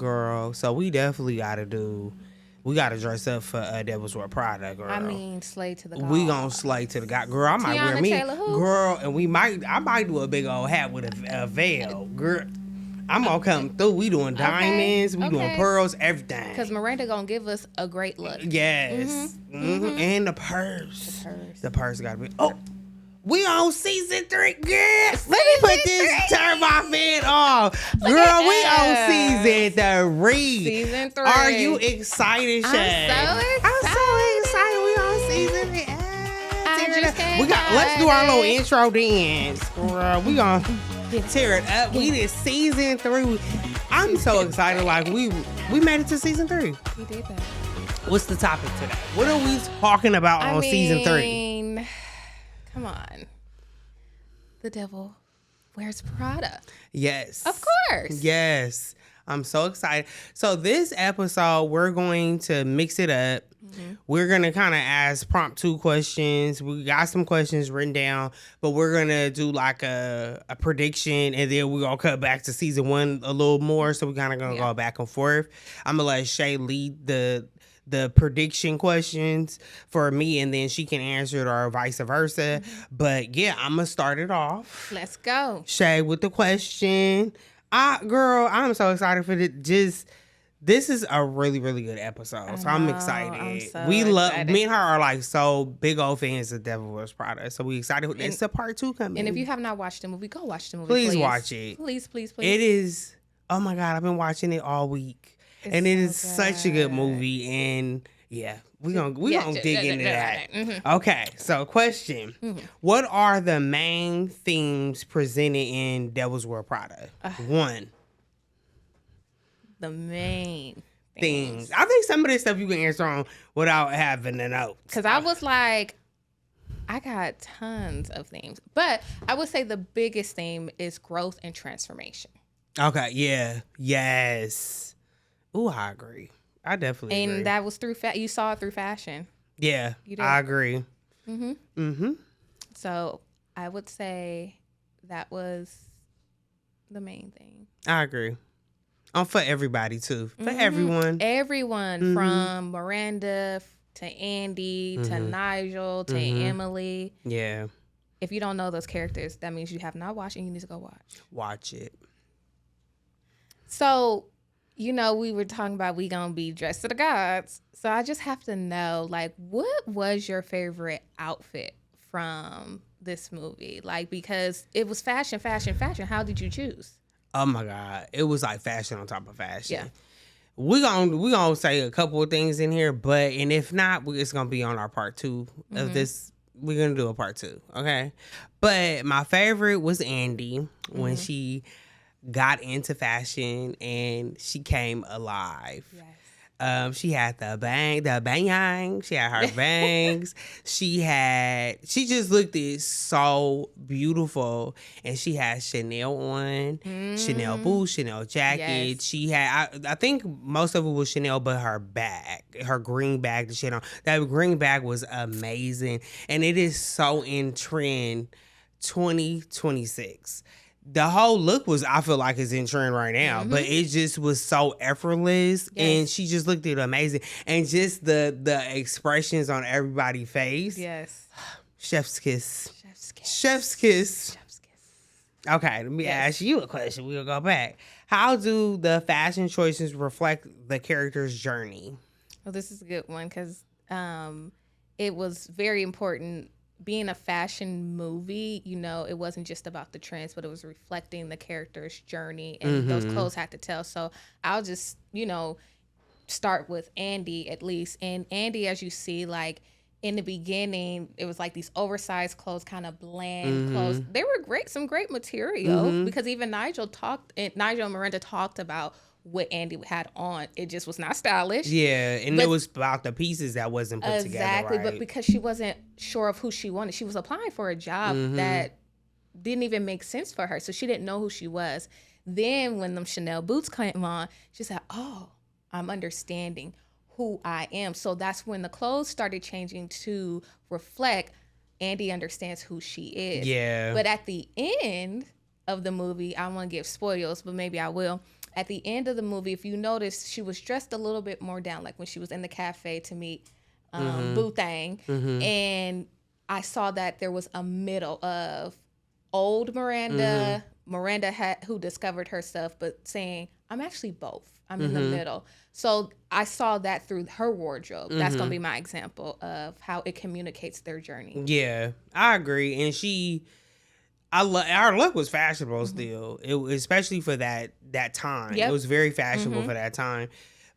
girl. So we definitely gotta do. We gotta dress up for Devil's Wears Prada, girl. I mean, slay to the god. We gonna slay to the god, girl. I might wear Tiana me, Taylor who? girl, and I might do a big old hat with a veil, girl. I'm gonna come through. We doing diamonds, we doing pearls, everything. Because Miranda gonna give us a great look. Yes, and the purse. The purse gotta be. Oh, we on season 3, girl. Let me put this turn my fan off, girl. We on season 3. Season 3. Are you excited, Shay? I'm so excited. We on season 3. Let's Let's do our little intro dance, girl. We gonna tear it up. We did season 3. I'm so excited. Like we made it to season 3. We did that. What's the topic today? What are we talking about on season 3? Come on. The Devil Wears Prada. Yes. Of course. Yes. I'm so excited. So this episode, we're going to mix it up. We're going to kind of ask prompt 2 questions. We got some questions written down, but we're going to do like a prediction, and then we're going to cut back to season 1 a little more. So we're kind of going to go back and forth. I'm going to let Shay lead the prediction questions for me, and then she can answer it or vice versa. But yeah, I'm going to start it off. Let's go. Shay with the question. Girl, I'm so excited for this. This is a really, really good episode. So I'm excited. Me and her are like so big old fans of Devil Wears Prada. So we excited. It's the part 2 coming. And if you have not watched the movie, go watch the movie. Please watch it. Please. It is, oh my God, I've been watching it all week. And it is such a good movie. And yeah, we gonna dig into that. Okay, so question. What are the main themes presented in Devil's Wears Prada? 1. The main things. I think some of this stuff you can answer on without having a note. Because I was like, I got tons of themes. But I would say the biggest theme is growth and transformation. Okay, yeah. Yes. Ooh, I agree. I definitely agree. And that was through you saw it through fashion. Yeah, I agree. So I would say that was the main thing. I agree. For everybody too. For everyone. Everyone from Miranda to Andy to Nigel to Emily. Yeah. If you don't know those characters, that means you have not watched and you need to go watch. Watch it. So, we were talking about we gonna be dressed to the gods. So I just have to know, like, what was your favorite outfit from this movie? Like, because it was fashion. How did you choose? Oh my God. It was like fashion on top of fashion. Yeah. We gonna say a couple of things in here, and if not, it's gonna be on our part 2 of this. We're gonna do a part 2, okay? But my favorite was Andy when she got into fashion and she came alive. Yes. She had the bang. She had her bangs. She just looked so beautiful. And she had Chanel on, Chanel boots, Chanel jacket. Yes. She had, I think most of it was Chanel, but her bag, her green bag that she had on. That green bag was amazing. And it is so in trend 2026. The whole look I feel like is in trend right now, but it just was so effortless, and she just looked amazing, and just the expressions on everybody's face. Yes. Chef's kiss. Okay, let me ask you a question. We'll go back. How do the fashion choices reflect the character's journey? Well, this is a good one because it was very important. Being a fashion movie, it wasn't just about the trends, but it was reflecting the character's journey, and those clothes had to tell. So I'll just, start with Andy at least. And Andy, as you see, like in the beginning, it was like these oversized clothes, kind of bland clothes. They were great, some great material because even Nigel and Miranda talked about what Andy had on. It just was not stylish. Yeah, and it was about the pieces that wasn't put together right. Exactly, but because she wasn't sure of who she wanted, she was applying for a job that didn't even make sense for her, so she didn't know who she was. Then when them Chanel boots came on, she said, oh, I'm understanding who I am. So that's when the clothes started changing to reflect Andy understands who she is. Yeah. But at the end of the movie, I want to give spoilers, but maybe I will. at the end of the movie, if you notice, she was dressed a little bit more down, like when she was in the cafe to meet Boo Thang. And I saw that there was a middle of old Miranda, who discovered herself, but saying, I'm actually both. I'm in the middle. So I saw that through her wardrobe. That's going to be my example of how it communicates their journey. Yeah, I agree. And our look was fashionable still, especially for that time. It was very fashionable for that time.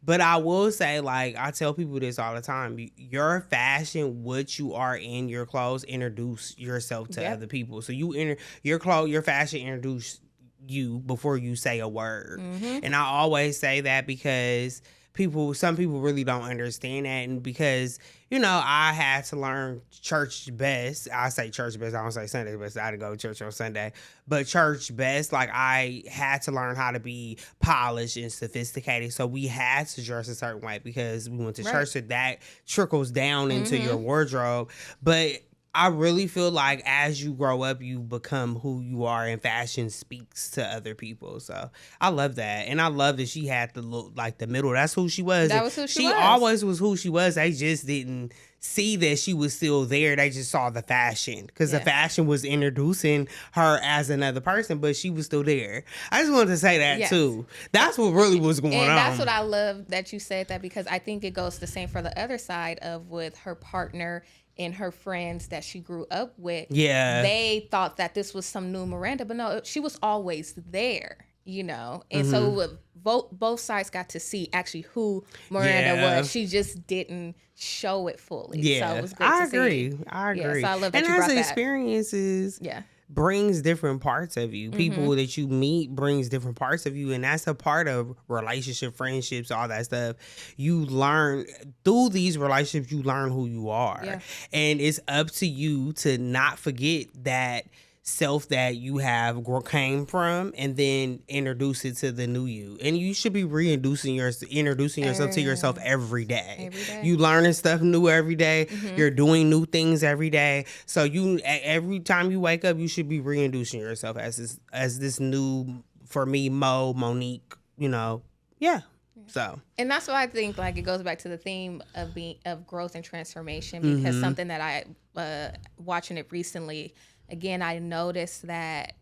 But I will say, like, I tell people this all the time. Your fashion, what you are in your clothes, introduce yourself to other people. So your fashion introduce you before you say a word. And I always say that because some people really don't understand that. And because, I had to learn church best. I say church best. I don't say Sunday best. I had to go to church on Sunday. But church best, like, I had to learn how to be polished and sophisticated. So we had to dress a certain way because we went to church. So that trickles down into your wardrobe. But I really feel like as you grow up, you become who you are, and fashion speaks to other people. So I love that. And I love that she had the look, like the middle. That's who she was. That was who she was. She always was who she was. They just didn't see that she was still there. They just saw the fashion because the fashion was introducing her as another person, but she was still there. I just wanted to say that too. That's what really was going on. And that's what I love that you said that, because I think it goes the same for the other side of with her partner and her friends that she grew up with. Yeah. They thought that this was some new Miranda, but no, she was always there, And so both sides got to see actually who Miranda was. She just didn't show it fully. Yeah. So it was great to see. I agree. Yeah, so I love that and you brought that. Experiences brings different parts of you. People that you meet brings different parts of you, and that's a part of relationship, friendships, all that stuff. You learn through these relationships, you learn who you are. Yeah. And it's up to you to not forget that self that you have came from, and then introduce it to the new you. And you should be introducing yourself to yourself every day. You learning stuff new every day. You're doing new things every day. So every time you wake up, you should be reintroducing yourself as this new, for me, Monique. So, and that's why I think like it goes back to the theme of growth and transformation, because something that I watching it recently. Again, I noticed that,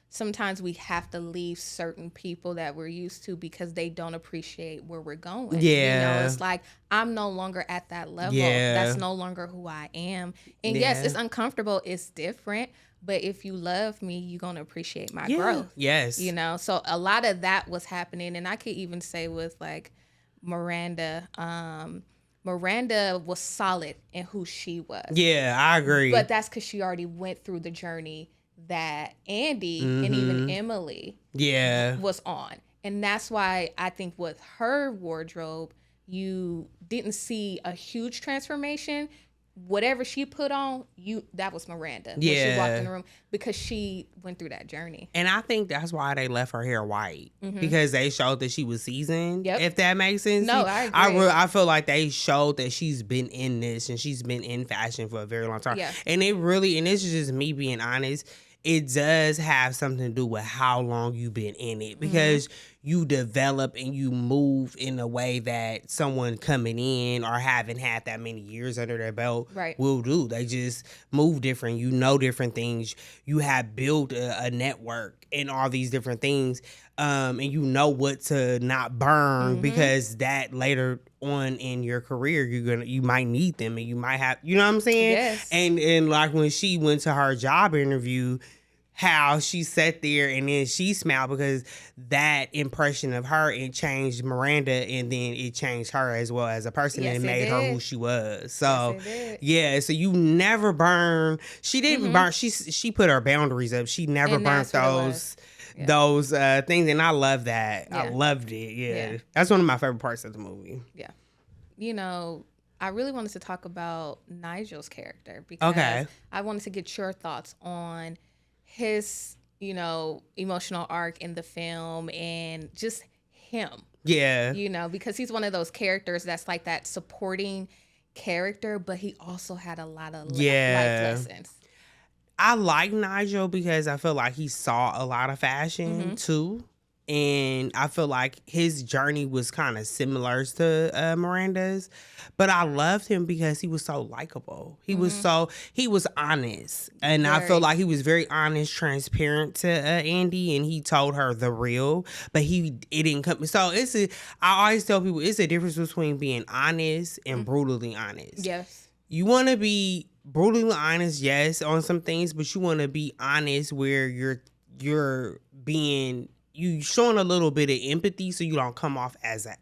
sometimes we have to leave certain people that we're used to because they don't appreciate where we're going. Yeah. It's like, I'm no longer at that level. Yeah. That's no longer who I am. And yes, it's uncomfortable. It's different. But if you love me, you're going to appreciate my growth. Yes. So a lot of that was happening. And I could even say with like Miranda, Miranda was solid in who she was. Yeah, I agree. But that's because she already went through the journey that Andy and even Emily was on. And that's why I think with her wardrobe, you didn't see a huge transformation. Whatever she put on, that was Miranda when she walked in the room, because she went through that journey. And I think that's why they left her hair white, because they showed that she was seasoned. If that makes sense. No, I agree. I feel like they showed that she's been in this and she's been in fashion for a very long time. Yeah. And this is just me being honest, it does have something to do with how long you've been in it, because you develop and you move in a way that someone coming in or haven't had that many years under their belt will do. They just move different. Different things. You have built a network and all these different things. And what to not burn, because that later on in your career, you might need them, and you might have, you know what I'm saying? Yes. And like when she went to her job interview, how she sat there and then she smiled, because that impression of her, it changed Miranda, and then it changed her as well as a person, and made her who she was. So so you never burn. She didn't burn. She put her boundaries up. She never burnt those things, and I love that. I loved it. Yeah, that's one of my favorite parts of the movie. Yeah, I really wanted to talk about Nigel's character, because I wanted to get your thoughts on his, emotional arc in the film, and just him. Yeah. Because he's one of those characters that's like that supporting character, but he also had a lot of life lessons. I like Nigel because I feel like he saw a lot of fashion too. and I feel like his journey was kind of similar to Miranda's, but I loved him because he was so likable. He was honest, and I feel like he was very honest, transparent to Andy, and he told her the real, but it didn't come. So I always tell people it's a difference between being honest and brutally honest. Yes, you want to be brutally honest, yes, on some things, but you want to be honest where you're being. You showing a little bit of empathy so you don't come off as a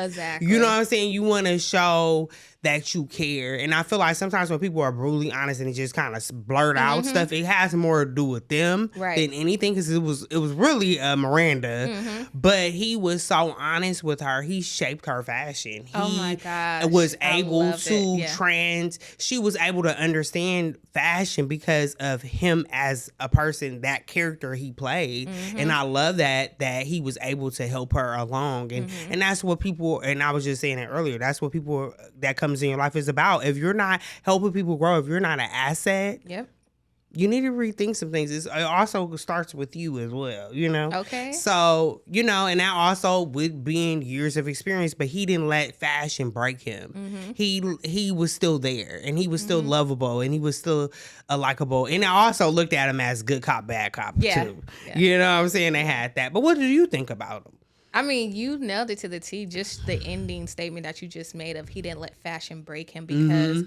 exactly. You know what I'm saying? You want to show that you care. And I feel like sometimes when people are brutally honest and it just kind of blurt out stuff, it has more to do with them than anything, because it was really Miranda. But he was so honest with her. He shaped her fashion. Oh my gosh. Was able to she was able to understand fashion because of him as a person, that character he played. And I love that he was able to help her along. And that's what people, and I was just saying it earlier, that's what people that comes in your life is about. If you're not helping people grow, if you're not an asset, you need to rethink some things. It also starts with you as well, Okay. So, and that also with being years of experience, but he didn't let fashion break him. He was still there, and he was still lovable, and he was still likable. And I also looked at him as good cop, bad cop too. Yeah. You know what I'm saying? They had that. But what do you think about him? I mean, you nailed it to the T. Just the ending statement that you just made of he didn't let fashion break him, because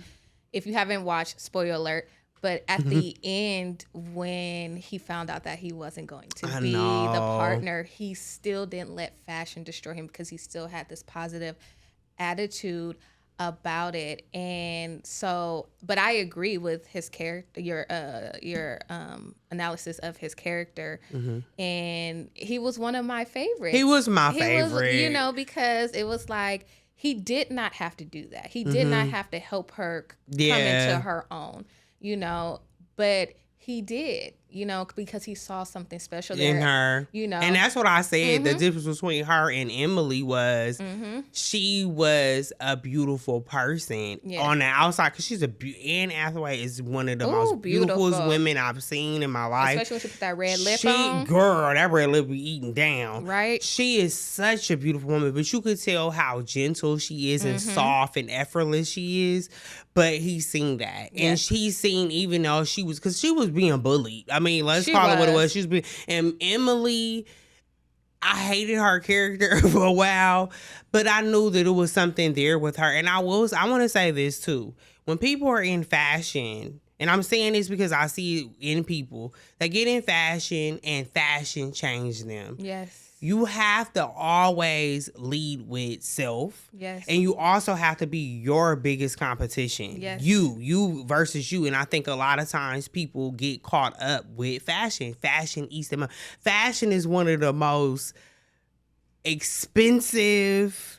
if you haven't watched, spoiler alert, but at the end, when he found out that he wasn't going to be the partner, he still didn't let fashion destroy him, because he still had this positive attitude about it. And so, but I agree with his character, your analysis of his character, and he was one of my favorites. He was my favorite, because it was like he did not have to do that. He did not have to help her come into her own, but he did, because he saw something special there in her, and that's what I said. The difference between her and Emily was she was a beautiful person on the outside, because she's Anne Hathaway is one of the most beautiful women I've seen in my life, especially when she put that red lip on. Girl, that red lip be eating down. Right. She is such a beautiful woman, but you could tell how gentle she is and soft and effortless she is. But he's seen that. And she's seen, even though because she was being bullied. I mean, let's call it what it was. She was being, and Emily, I hated her character for a while, but I knew that it was something there with her. And I want to say this too. When people are in fashion, and I'm saying this because I see it in people that get in fashion and fashion change them. Yes. You have to always lead with self. Yes. And you also have to be your biggest competition. Yes. You versus you. And I think a lot of times people get caught up with fashion. Fashion eats them up. Fashion is one of the most expensive,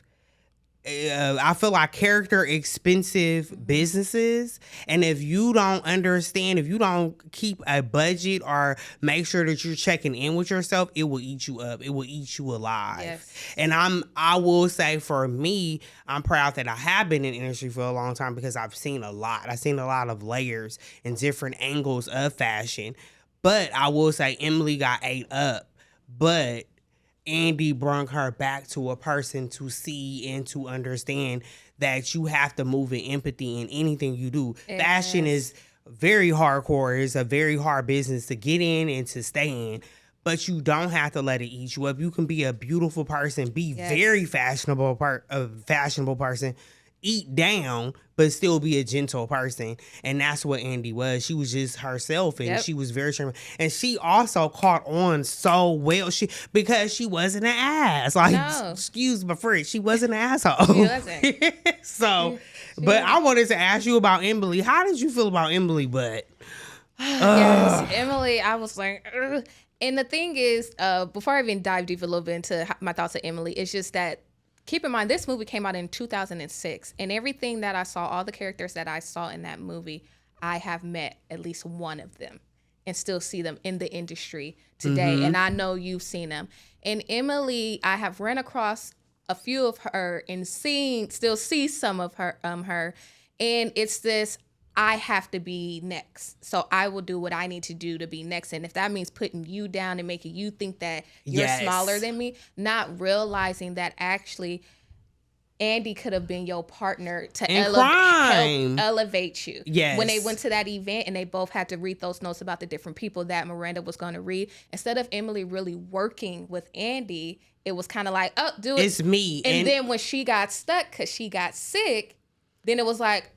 I feel like character expensive businesses. And if you don't understand, if you don't keep a budget or make sure that you're checking in with yourself, it will eat you up. It will eat you alive. Yes. And I will say, for me, I'm proud that I have been in the industry for a long time, because I've seen a lot. I've seen a lot of layers and different angles of fashion. But I will say Emily got ate up. But Andy brought her back to a person to see and to understand that you have to move in empathy in anything you do. Yes. Fashion is very hardcore. It's a very hard business to get in and to stay in, but you don't have to let it eat you up. You can be a beautiful person, be very fashionable, a fashionable person, eat down, but still be a gentle person. And that's what Andy was. She was just herself, and she was very charming. And she also caught on so well, because she wasn't an ass. Like, excuse my French, she wasn't an asshole. She wasn't. So, but I wanted to ask you about Emily. How did you feel about Emily? But yes, Emily, I was like, ugh. And the thing is, before I even dive deep a little bit into my thoughts of Emily, it's just that, keep in mind, this movie came out in 2006, and everything that I saw, all the characters that I saw in that movie, I have met at least one of them and still see them in the industry today. And I know you've seen them. And Emily, I have ran across a few of her and still see some of her, and it's this I have to be next. So I will do what I need to do to be next. And if that means putting you down and making you think that you're smaller than me, not realizing that actually Andy could have been your partner to help elevate you. Yes. When they went to that event and they both had to read those notes about the different people that Miranda was going to read, instead of Emily really working with Andy, it was kind of like, oh, do it. It's me. And then when she got stuck because she got sick, then it was like,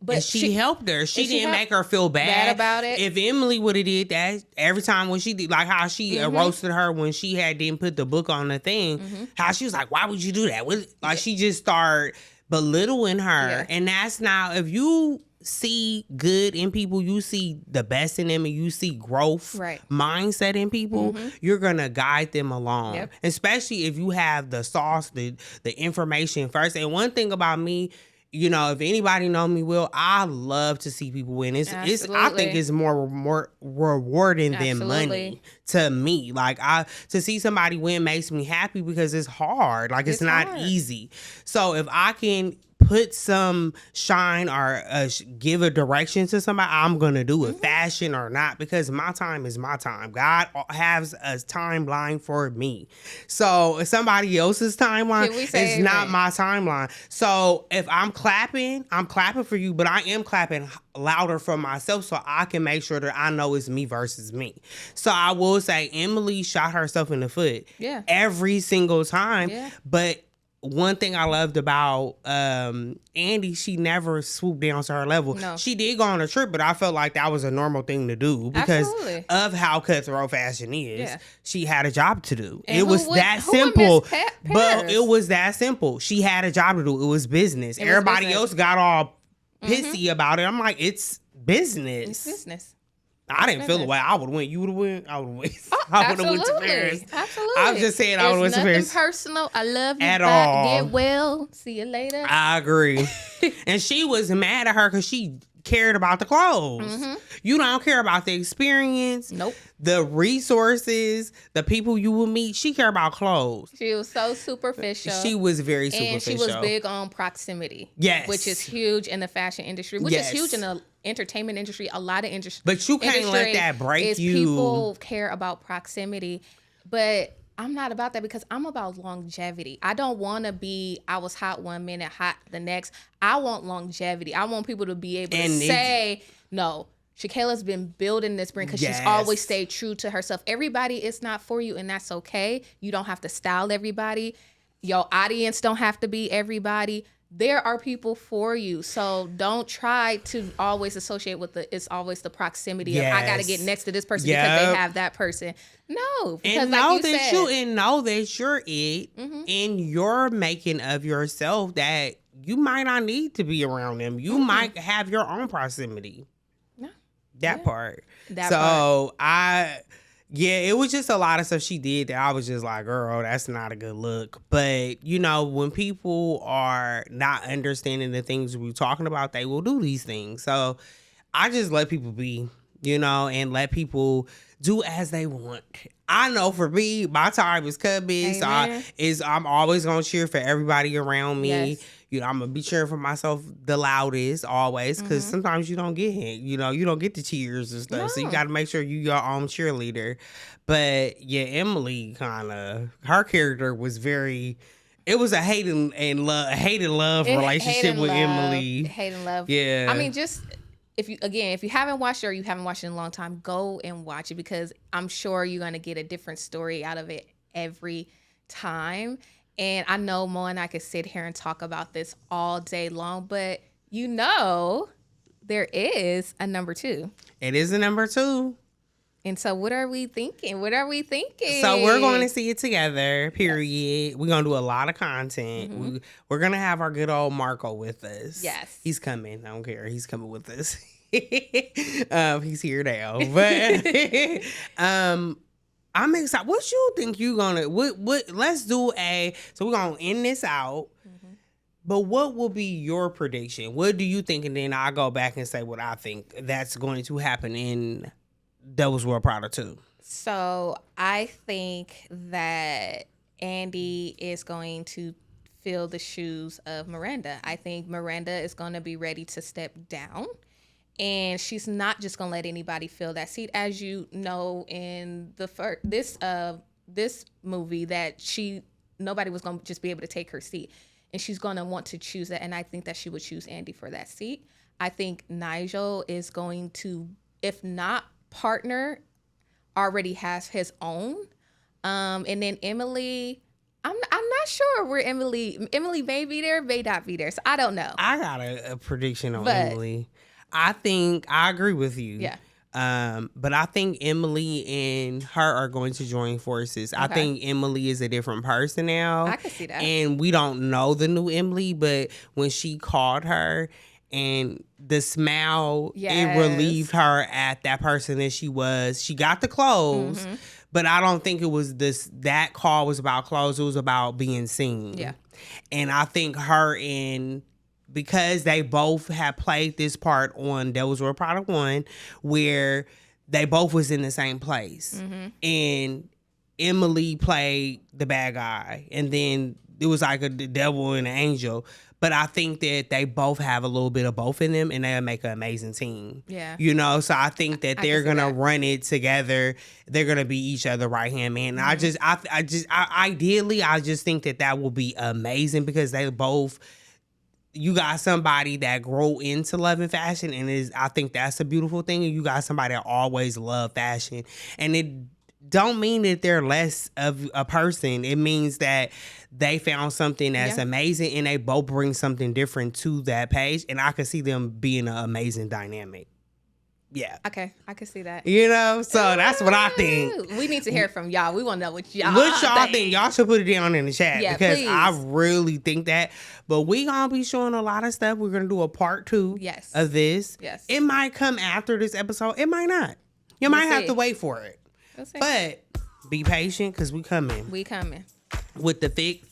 but she helped her. She didn't make her feel bad about it. If Emily would have did that every time when she did, like how she roasted her when she didn't put the book on the thing, how she was like, why would you do that? Like she just started belittling her. Yeah. And that's now, if you see good in people, you see the best in them, and you see growth mindset in people, you're gonna guide them along. Yep. Especially if you have the sauce, the information first. And one thing about me, you know, if anybody know me, I love to see people win. It's I think it's more rewarding than money to me. Like to see somebody win makes me happy because it's hard. Like it's not hard. Easy. So if I can put some shine or give a direction to somebody, I'm gonna do it, fashion or not, because my time is my time. God has a timeline for me. So if somebody else's timeline, it's not my timeline. So if I'm clapping for you, but I am clapping louder for myself so I can make sure that I know it's me versus me. So I will say Emily shot herself in the foot every single time. Yeah. But one thing I loved about Andy, she never swooped down to her level. No. She did go on a trip, but I felt like that was a normal thing to do because of how cutthroat fashion is. Yeah. She had a job to do. And it was that simple. But it was that simple. She had a job to do. It was business. Everybody else got all pissy about it. I'm like, it's business. It's business. I didn't feel the way I would win. You would have won. I would have won. I would have went to Paris. Absolutely. I'm just saying I would have went to Paris. It's nothing personal. I love you. At all. Get well. See you later. I agree. And she was mad at her because she cared about the clothes. You don't care about the experience. Nope. The resources, the people you will meet. She cared about clothes. She was so superficial. She was very superficial. And she was big on proximity. Yes. Which is huge in the fashion industry. Which is huge in the entertainment industry. A lot of industry. But you can't let that break you. People care about proximity. But I'm not about that because I'm about longevity. I don't want to be, I was hot one minute, hot the next. I want longevity. I want people to be able to say, no, Shakayla's been building this brand because she's always stayed true to herself. Everybody is not for you, and that's okay. You don't have to style everybody. Your audience don't have to be everybody. There are people for you. So don't try to always associate with it's always the proximity of I got to get next to this person because they have that person. No. Because and know that you're it in your making of yourself, that you might not need to be around them. You might have your own proximity. No. That part. It was just a lot of stuff she did that I was just like, girl, that's not a good look. But, you know, when people are not understanding the things we're talking about, they will do these things. So I just let people be, you know, and let people do as they want. I know for me, my time is coming. So I'm always going to cheer for everybody around me. Yes. You know, I'm going to be cheering for myself the loudest always, because sometimes you don't get hit. You know, you don't get the cheers and stuff. No. So you got to make sure you're your own cheerleader. But yeah, Emily her character was very, it was a hate and love relationship with Emily. Hate and love. Yeah. I mean, just if you haven't watched it or you haven't watched it in a long time, go and watch it, because I'm sure you're going to get a different story out of it every time. And I know Mo and I could sit here and talk about this all day long, but you know there is a number 2. It is a number 2. And so what are we thinking? So we're going to see it together, period. Yes. We're going to do a lot of content. We're going to have our good old Marco with us. Yes. He's coming. I don't care. He's coming with us. He's here now. But I'm excited. What you think you gonna? What? Let's do so we're gonna end this out. But what will be your prediction? What do you think? And then I'll go back and say what I think that's going to happen in Devil Wears Prada 2. So I think that Andy is going to fill the shoes of Miranda. I think Miranda is going to be ready to step down. And she's not just gonna let anybody fill that seat, as you know in the this movie that nobody was gonna just be able to take her seat, and she's gonna want to choose that. And I think that she would choose Andy for that seat. I think Nigel is going to, if not partner, already has his own. And then Emily, I'm not sure where Emily may be there, may not be there. So I don't know. I got a prediction on Emily. I think I agree with you. Yeah. But I think Emily and her are going to join forces. Okay. I think Emily is a different person now. I can see that. And we don't know the new Emily, but when she called her and the smile, it relieved her at that person that she was. She got the clothes, but I don't think it was that call was about clothes. It was about being seen. Yeah. And I think her and... because they both have played this part on Devil Wears Prada 1, where they both was in the same place. And Emily played the bad guy. And then it was like the devil and an angel. But I think that they both have a little bit of both in them, and they'll make an amazing team. Yeah. You know, so I think that they're going to run it together. They're going to be each other right-hand man. And ideally, I just think that will be amazing because they both... You got somebody that grow into loving fashion, and I think that's a beautiful thing. And you got somebody that always love fashion, and it don't mean that they're less of a person. It means that they found something that's amazing, and they both bring something different to that page. And I could see them being an amazing dynamic. Yeah. Okay, I can see that. You know, so that's what I think. We need to hear from y'all. We want to know what y'all think. Y'all should put it down in the chat because please. I really think that. But we gonna be showing a lot of stuff. We're gonna do a part 2 of this. Yes. It might come after this episode. It might not. You might have to wait for it. We'll see. But be patient because we coming. We coming. With the fix.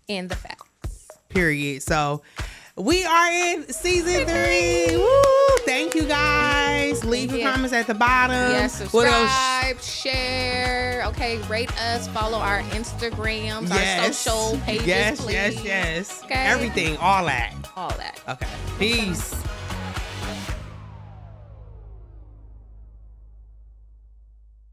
And the facts. Period. So we are in season 3. Woo! Thank you guys. Leave your comments at the bottom. Yes, subscribe, share. Okay, rate us. Follow our Instagrams, our social pages, please. Yes. Okay. Everything, all that. All that. Okay. Peace.